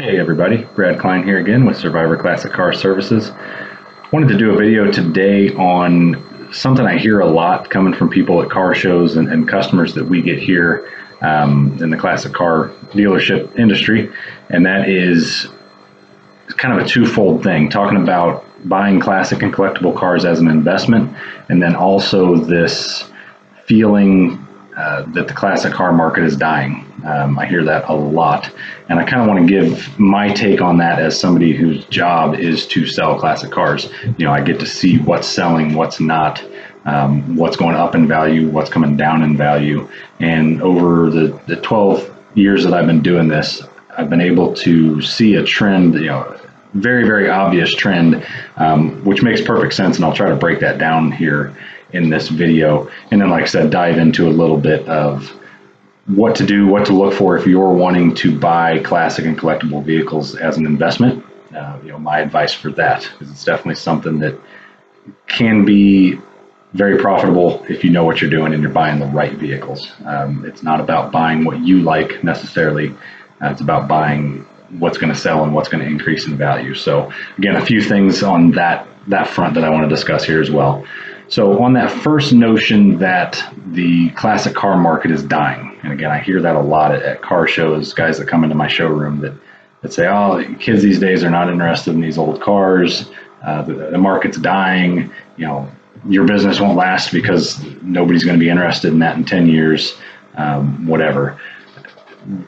Hey everybody, Brad Klein here again with Survivor Classic Car Services. Wanted to do a video today on something I hear a lot coming from people at car shows and customers that we get here in the classic car dealership industry, and that is kind of a twofold thing, talking about buying classic and collectible cars as an investment, and then also this feeling that the classic car market is dying. I hear that a lot, and I kind of want to give my take on that as somebody whose job is to sell classic cars. You know, I get to see what's selling, what's not, what's going up in value, what's coming down in value. And over the 12 years that I've been doing this, I've been able to see a trend, very, very obvious trend, which makes perfect sense. And I'll try to break that down here in this video. And then, like I said, dive into a little bit of what to do, what to look for if you're wanting to buy classic and collectible vehicles as an investment. My advice for that, because it's definitely something that can be very profitable if you know what you're doing and you're buying the right vehicles. It's not about buying what you like necessarily. It's about buying what's going to sell and what's going to increase in value. So again, a few things on that front that I want to discuss here as well. So on that first notion that the classic car market is dying, and again, I hear that a lot at car shows, guys that come into my showroom that say, oh, kids these days are not interested in these old cars, the market's dying, your business won't last because nobody's going to be interested in that in 10 years, whatever.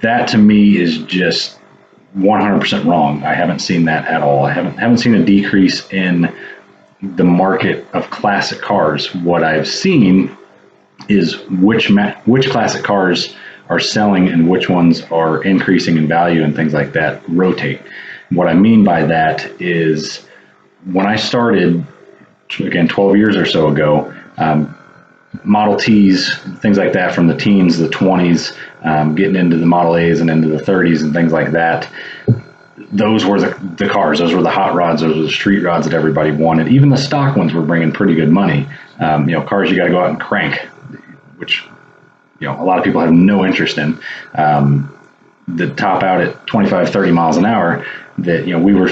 That to me is just 100% wrong. I haven't seen that at all. I haven't seen a decrease in the market of classic cars. What I've seen is which classic cars are selling and which ones are increasing in value and things like that rotate. What I mean by that is when I started, again, 12 years or so ago, Model Ts, things like that, from the teens, the 20s, getting into the Model A's and into the 30s and things like that. Those were the cars. Those were the hot rods. Those were the street rods that everybody wanted. Even the stock ones were bringing pretty good money. Cars you got to go out and crank, which a lot of people have no interest in. That top out at 25, 30 miles an hour. That we were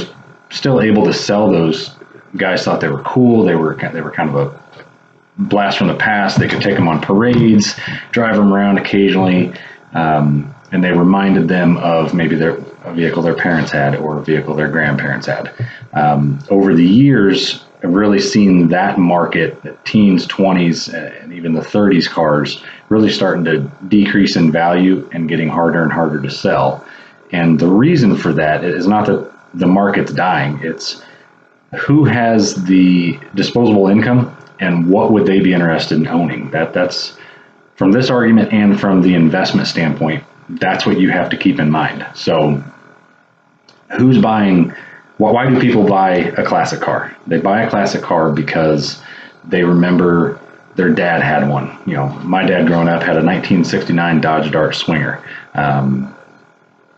still able to sell those. Guys thought they were cool. They were kind of a blast from the past. They could take them on parades, drive them around occasionally, and they reminded them of maybe a vehicle their parents had or a vehicle their grandparents had. Over the years, I've really seen that market, the teens, 20s, and even the 30s cars, really starting to decrease in value and getting harder and harder to sell. And the reason for that is not that the market's dying. It's who has the disposable income and what would they be interested in owning. That's from this argument and from the investment standpoint, that's what you have to keep in mind. So who's buying? Why do people buy a classic car? They buy a classic car because they remember their dad had one. My dad growing up had a 1969 Dodge Dart Swinger.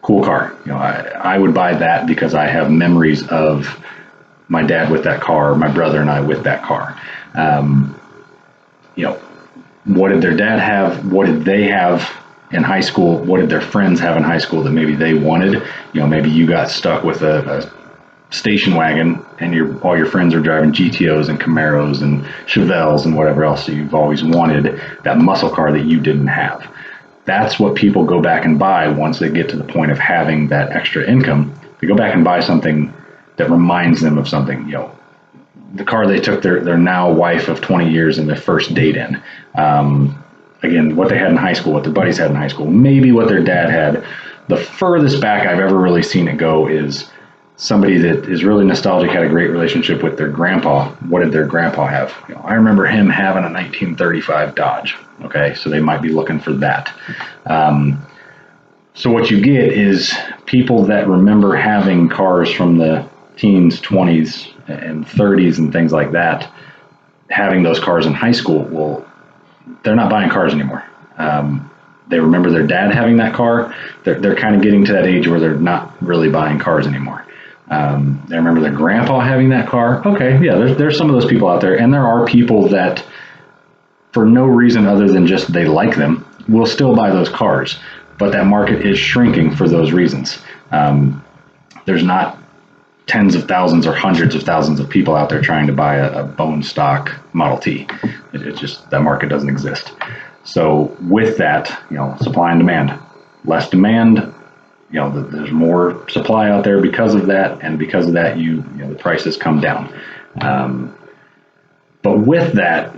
Cool car. I would buy that because I have memories of my dad with that car, my brother and I with that car. What did their dad have? What did they have in high school? What did their friends have in high school that maybe they wanted? Maybe you got stuck with a station wagon and all your friends are driving GTOs and Camaros and Chevelles and whatever else you've always wanted, that muscle car that you didn't have. That's what people go back and buy once they get to the point of having that extra income. They go back and buy something that reminds them of something, the car they took their now wife of 20 years in their first date in. Again, what they had in high school, what their buddies had in high school, maybe what their dad had. The furthest back I've ever really seen it go is somebody that is really nostalgic, had a great relationship with their grandpa. What did their grandpa have? I remember him having a 1935 Dodge. Okay, so they might be looking for that. So what you get is people that remember having cars from the teens, 20s, and 30s and things like that, having those cars in high school. Well, they're not buying cars anymore. They remember their dad having that car. They're kind of getting to that age where they're not really buying cars anymore. They remember their grandpa having that car. Okay, yeah, there's some of those people out there, and there are people that, for no reason other than just they like them, will still buy those cars. But that market is shrinking for those reasons. there's not tens of thousands or hundreds of thousands of people out there trying to buy a bone stock Model T. It's just, that market doesn't exist. So with that, supply and demand, less demand, there's more supply out there because of that, and because of that, the prices come down. But with that,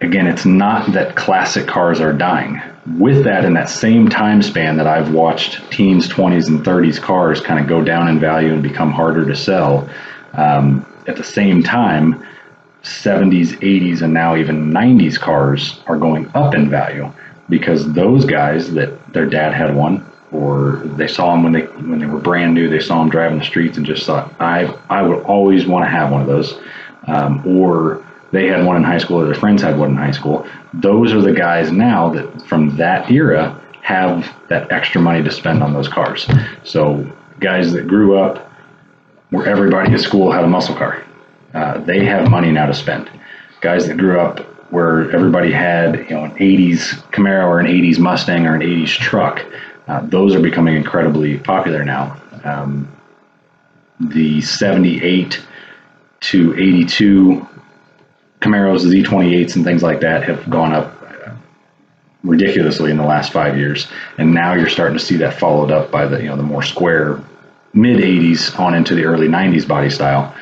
again, it's not that classic cars are dying. With that, in that same time span that I've watched teens, 20s, and 30s cars kind of go down in value and become harder to sell, at the same time, 70s, 80s, and now even 90s cars are going up in value, because those guys that their dad had one, or they saw them when they were brand new, they saw them driving the streets and just thought, I would always want to have one of those, or they had one in high school, or their friends had one in high school. Those are the guys now that from that era have that extra money to spend on those cars. So guys that grew up where everybody at school had a muscle car, they have money now to spend. Guys that grew up where everybody had an 80s Camaro or an 80s Mustang or an 80s truck, those are becoming incredibly popular now. The 78 to 82 Camaros, Z28s, and things like that have gone up ridiculously in the last 5 years, and now you're starting to see that followed up by the more square mid 80s on into the early 90s body style.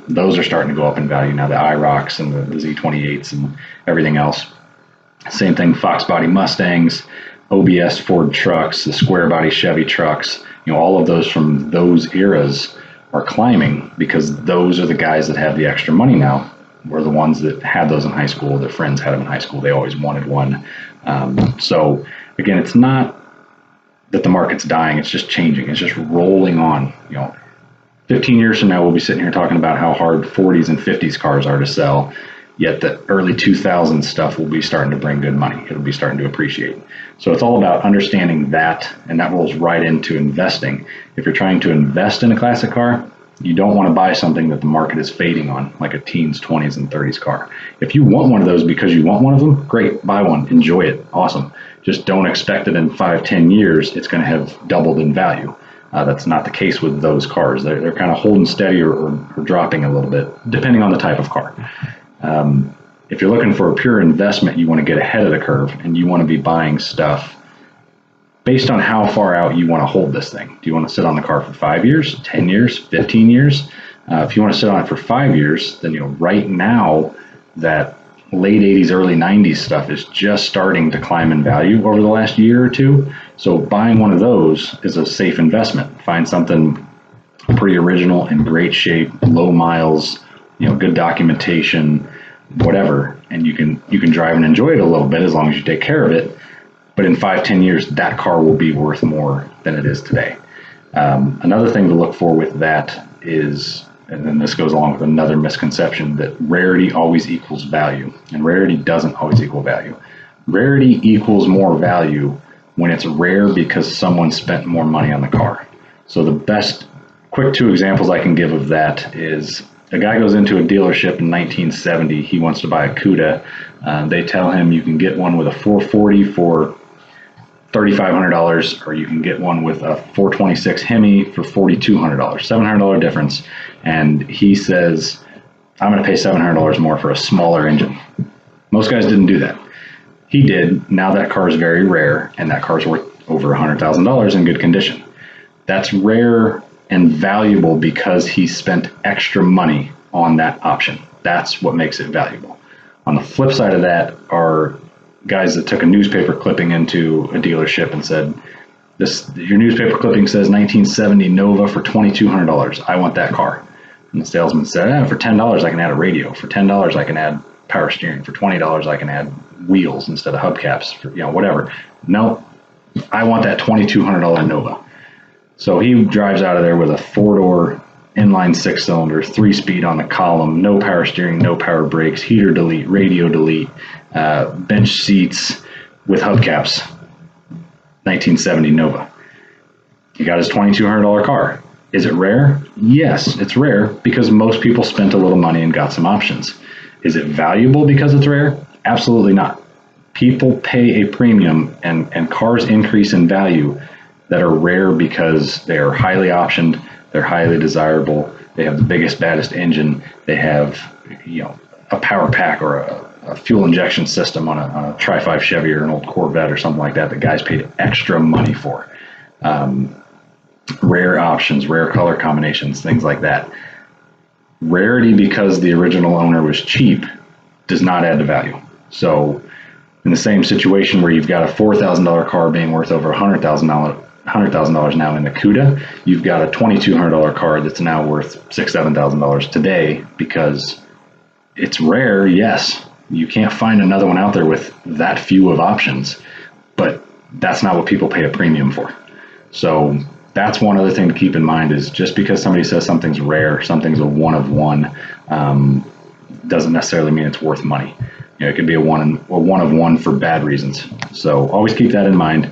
Those are starting to go up in value now. The IROCs and the Z28s and everything else. Same thing, Fox body Mustangs, OBS Ford trucks, the square body Chevy trucks. All of those from those eras are climbing because those are the guys that have the extra money now. Were the ones that had those in high school. Their friends had them in high school. They always wanted one. So again, it's not that the market's dying. It's just changing. It's just rolling on. 15 years from now, we'll be sitting here talking about how hard 40s and 50s cars are to sell. Yet the early 2000s stuff will be starting to bring good money. It'll be starting to appreciate. So it's all about understanding that, and that rolls right into investing. If you're trying to invest in a classic car, you don't want to buy something that the market is fading on, like a teens, 20s, and 30s car. If you want one of those because you want one of them, great, buy one, enjoy it, awesome. Just don't expect that in 5-10 years it's going to have doubled in value. That's not the case with those cars. They're kind of holding steady or dropping a little bit, depending on the type of car. If you're looking for a pure investment, you want to get ahead of the curve, and you want to be buying stuff based on how far out you want to hold this thing. Do you want to sit on the car for 5 years, 10 years, 15 years? If you want to sit on it for 5 years, then right now that late 80s, early 90s stuff is just starting to climb in value over the last year or two. So buying one of those is a safe investment. Find something pretty original, in great shape, low miles, good documentation, whatever, and you can drive and enjoy it a little bit as long as you take care of it. But in 5-10 years, that car will be worth more than it is today. Another thing to look for with that is, and then this goes along with another misconception, that rarity always equals value. And rarity doesn't always equal value. Rarity equals more value when it's rare because someone spent more money on the car. So the best quick 2 examples I can give of that is, a guy goes into a dealership in 1970. He wants to buy a Cuda. They tell him you can get one with a 440 for $3,500, or you can get one with a 426 Hemi for $4,200, $700 difference. And he says, I'm going to pay $700 more for a smaller engine. Most guys didn't do that. He did. Now that car is very rare, and that car is worth over $100,000 in good condition. That's rare and valuable because he spent extra money on that option. That's what makes it valuable. On the flip side of that are guys that took a newspaper clipping into a dealership and said, your newspaper clipping says 1970 Nova for $2,200. I want that car. And the salesman said, for $10 I can add a radio. For $10 I can add power steering. For $20 I can add wheels instead of hubcaps. For whatever. No, I want that $2,200 Nova. So he drives out of there with a 4-door inline 6-cylinder, 3-speed on the column, no power steering, no power brakes, heater delete, radio delete, bench seats with hubcaps, 1970 Nova. He got his $2,200 car. Is it rare? Yes, it's rare because most people spent a little money and got some options. Is it valuable because it's rare? Absolutely not. People pay a premium, and cars increase in value that are rare because they're highly optioned, they're highly desirable, they have the biggest, baddest engine, they have, a power pack or a fuel injection system on a Tri-5 Chevy or an old Corvette or something like that that guys paid extra money for. Rare options, rare color combinations, things like that. Rarity because the original owner was cheap does not add to value. So in the same situation where you've got a $4,000 car being worth over $100,000 now in the CUDA, you've got a $2,200 car that's now worth $6,000-$7,000 today because it's rare. Yes, you can't find another one out there with that few of options, but that's not what people pay a premium for. So that's one other thing to keep in mind, is just because somebody says something's rare, something's a one of one, doesn't necessarily mean it's worth money. It could be a one of one for bad reasons. So always keep that in mind.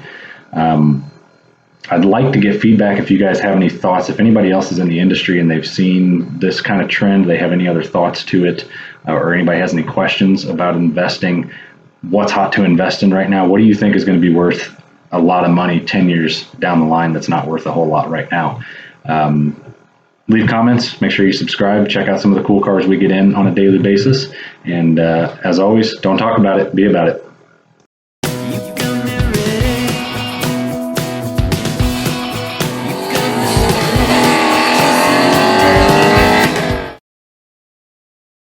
I'd like to get feedback if you guys have any thoughts. If anybody else is in the industry and they've seen this kind of trend, they have any other thoughts to it, or anybody has any questions about investing, what's hot to invest in right now? What do you think is going to be worth a lot of money 10 years down the line that's not worth a whole lot right now? Leave comments, make sure you subscribe, check out some of the cool cars we get in on a daily basis. And as always, don't talk about it, be about it.